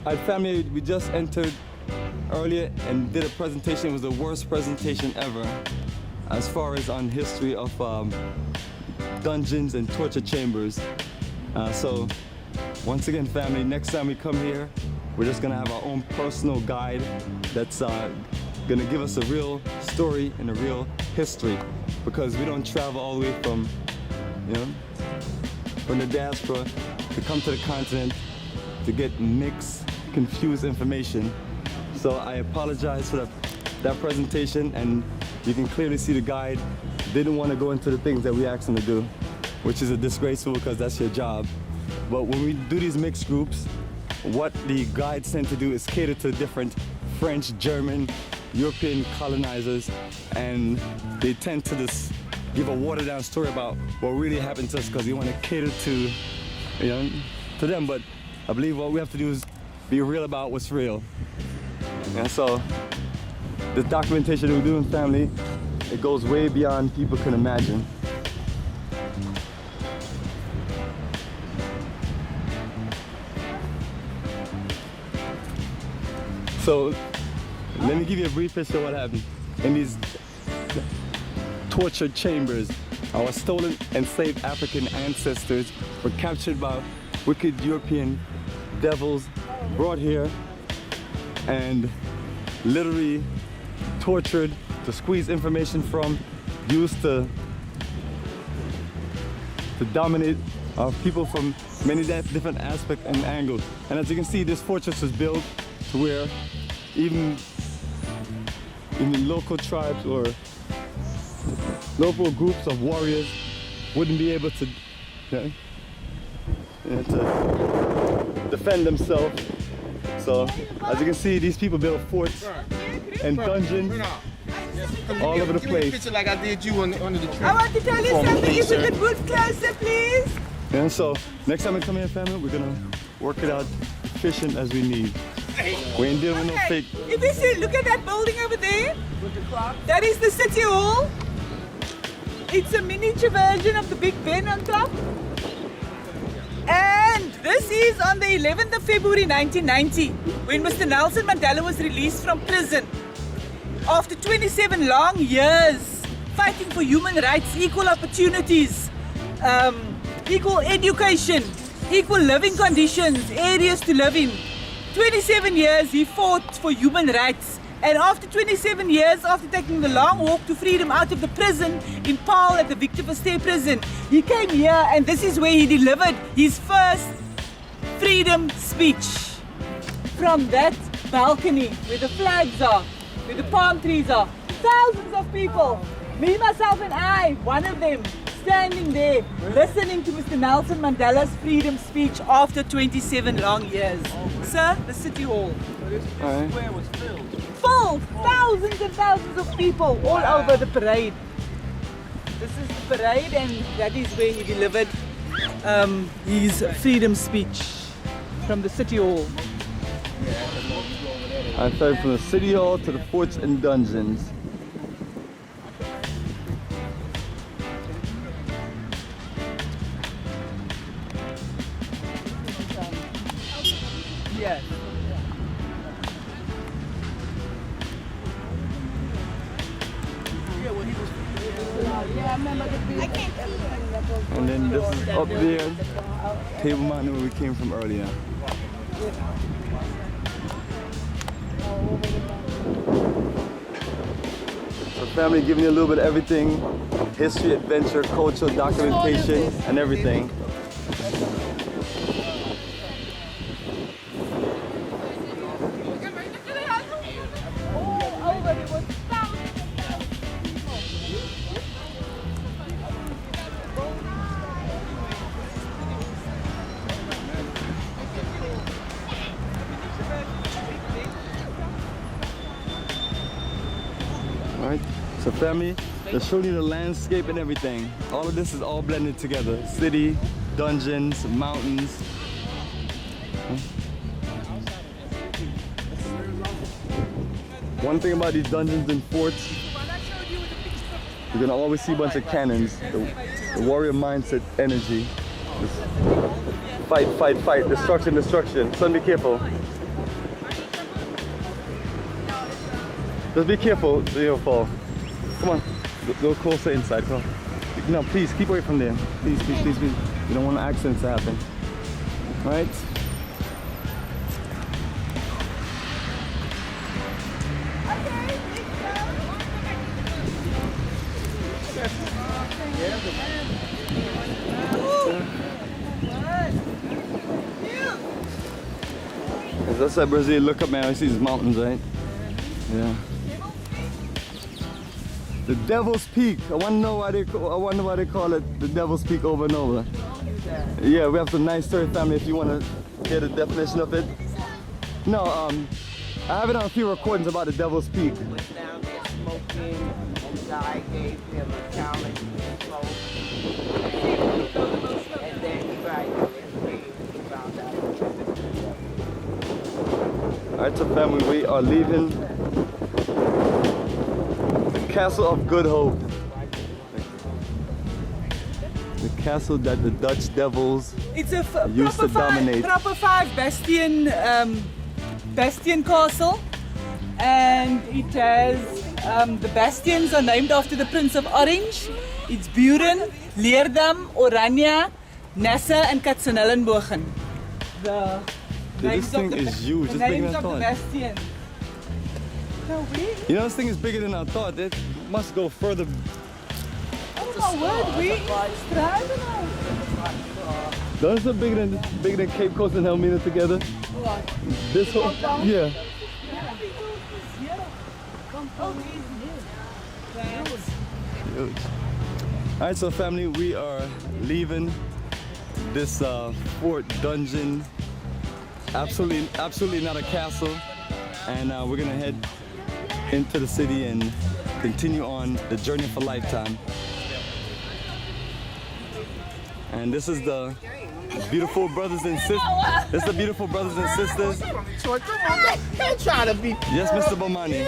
Alright, family, we just entered earlier and did a presentation. It was the worst presentation ever as far as on history of dungeons and torture chambers. So once again, family, next time we come here, we're just gonna have our own personal guide that's gonna give us a real story and a real history, because we don't travel all the way from, you know, from the diaspora to come to the continent to get mixed, confused information. So I apologize for that presentation, and you can clearly see the guide didn't want to go into the things that we asked him to do, which is a disgraceful, because that's your job. But when we do these mixed groups, what the guides tend to do is cater to different French, German, European colonizers, and they tend to just give a watered down story about what really happened to us, because they want to cater to, you know, to them. But I believe what we have to do is be real about what's real. And so the documentation we're doing, family, it goes way beyond people can imagine. So let me give you a brief history of what happened. In these torture chambers, our stolen, enslaved African ancestors were captured by wicked European devils, brought here and literally tortured to squeeze information from, used to dominate people from many different aspects and angles. And as you can see, this fortress was built to where even local tribes or local groups of warriors wouldn't be able to, to defend themselves. So as you can see, these people built forts and dungeons all over the place. Picture like I did you under the tree. I want to tell you something. If you could move closer, please. And so next time we come here, family, we're gonna work it out efficient as we need. We ain't dealing with no fake. If you see, look at that building over there. That is the City Hall. It's a miniature version of the Big Ben on top. And this is on the 11th of February 1990, when Mr. Nelson Mandela was released from prison. After 27 long years fighting for human rights, equal opportunities, equal education, equal living conditions, areas to live in. 27 years he fought for human rights, and after 27 years, after taking the long walk to freedom out of the prison in Paarl at the Victor Verster prison, he came here, and this is where he delivered his first freedom speech. From that balcony where the flags are, where the palm trees are, thousands of people, me, myself and I, one of them, standing there listening to Mr. Nelson Mandela's freedom speech after 27 long years. Sir, the City Hall. This square was filled. Full! Thousands and thousands of people all over the parade. This is the parade, and that is where he delivered his freedom speech from the City Hall. I started from the City Hall to the forts and dungeons. Yes. And then this is up there, Table Mountain, where we came from earlier. So family, giving you a little bit of everything, history, adventure, culture, documentation, and everything. Alright, so family, they're showing you the landscape and everything. All of this is all blended together. City, dungeons, mountains. One thing about these dungeons and forts, you're gonna always see a bunch of cannons. The warrior mindset energy. Just fight, fight, fight. Destruction, destruction. Son, be careful. Just be careful, you'll fall. Come on, go closer inside, come on. No, please, keep away from there. Please, please, please, please. You don't want accidents to happen. Right? As I said, Brazil, look up, man. I see these mountains, right? Yeah. The Devil's Peak. I wonder why they call it the Devil's Peak over and over. Yeah, we have some nice story, family. If you want to hear the definition of it. No, I have it on a few recordings about the Devil's Peak. He was down there smoking, and guy gave him a challenge to smoke. And then he he found out. Alright, so family, we are leaving the Castle of Good Hope. The castle that the Dutch devils It's a used to dominate. proper 5 bastion castle, and it has the bastions are named after the Prince of Orange. It's Buren, Leerdam, Oranje, Nassau, and Katzenelnbogen. The names This thing of the, is huge. the It's bigger names than I of the thought. bastions. No way. You know, this thing is bigger than I thought. It must go further. Oh my word, we striving out. Those are bigger than Cape Coast and Helmina together. What? This whole, yeah. Huge. All right, so family, we are leaving this fort dungeon. Absolutely not a castle, and we're gonna head into the city and continue on the journey of a lifetime. And this is the beautiful brothers and sisters. This is the beautiful brothers and sisters. Come on, don't try to be. Yes, Mr. Bomani.